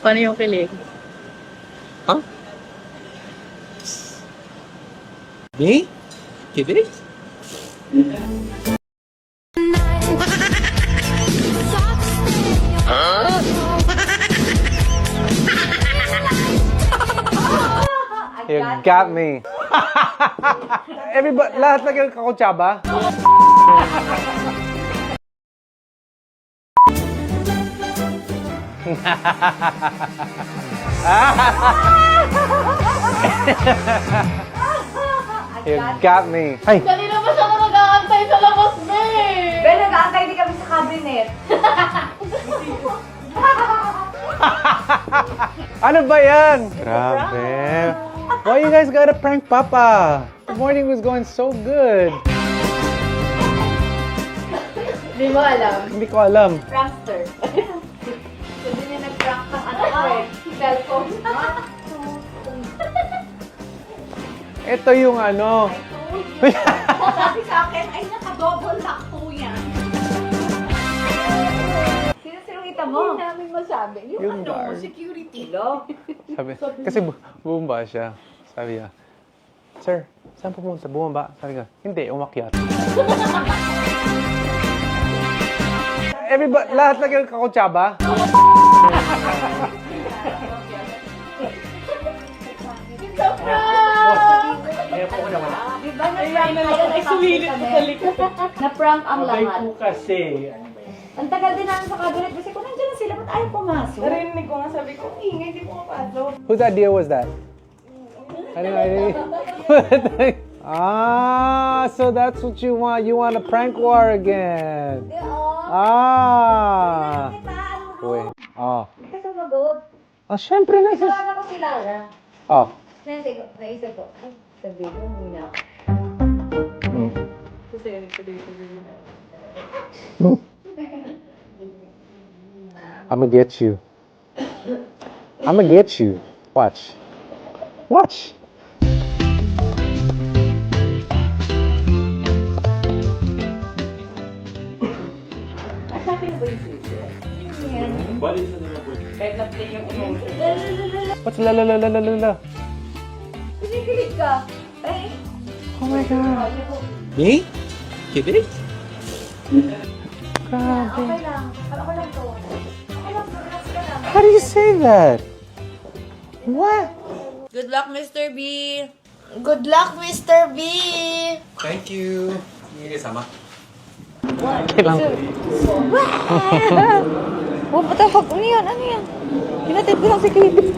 Paano yung kilig? Huh? Me? Kidding? You got me. Everybody, lahat na kayo kakutsaba? You got me. Ay! Kanina pa siya na nag-aantay sa labas, be! Be, nag-aantay din kami sa cabinet. Ano ba yan? Grabe. Why you guys gotta prank Papa? The morning was going so good. Hindi mo alam. Hindi ko alam. Prankster. Sabi niya nag-prank ng anak ko eh. Cellphone. Ito yung ano. Sabi sa akin, ay naka-double lock po yan. Sino kita mo? Hindi namin masabi. Yung guard. Security, lo. Sabi, kasi bumaba siya. Sabi niya, Sir, saan pumunta? Bumaba? Sabi ka, hindi, umakyat. Everybody, lahat na kayo kakutsaba? Di ba na-prank Sumilit ko sa likod. Na-prank ang lahat. kasi. Ang tagal din namin sa cabinet kasi kung nandiyan na sila, ba't ayaw pumasok? Narinig ko nga, sabi ko, ingay, di ko mapasok. Whose idea was that? Anyway, so that's what you want. You want a prank war again. Ah. Wait. Oh. Hindi ka sumagot. Oh, syempre na. Wala na ko kilala. Oh. Naisip ko, ay, sabi ko, muna ako. I'm gonna get you. I'm gonna get you. Watch. Watch. What's la la la la la la la? Pinikilig ka. Ay, Oh my God. Me? Kidding? Grabe. okay lang. Ako lang to. Okay lang, relax ka lang. How do you say that? What? Good luck, Mr. B. Good luck, Mr. B. Thank you. Hindi sama. Wait lang. Oh, patapag. Ano yan? Ano yan? Pinatid ko lang si Katie.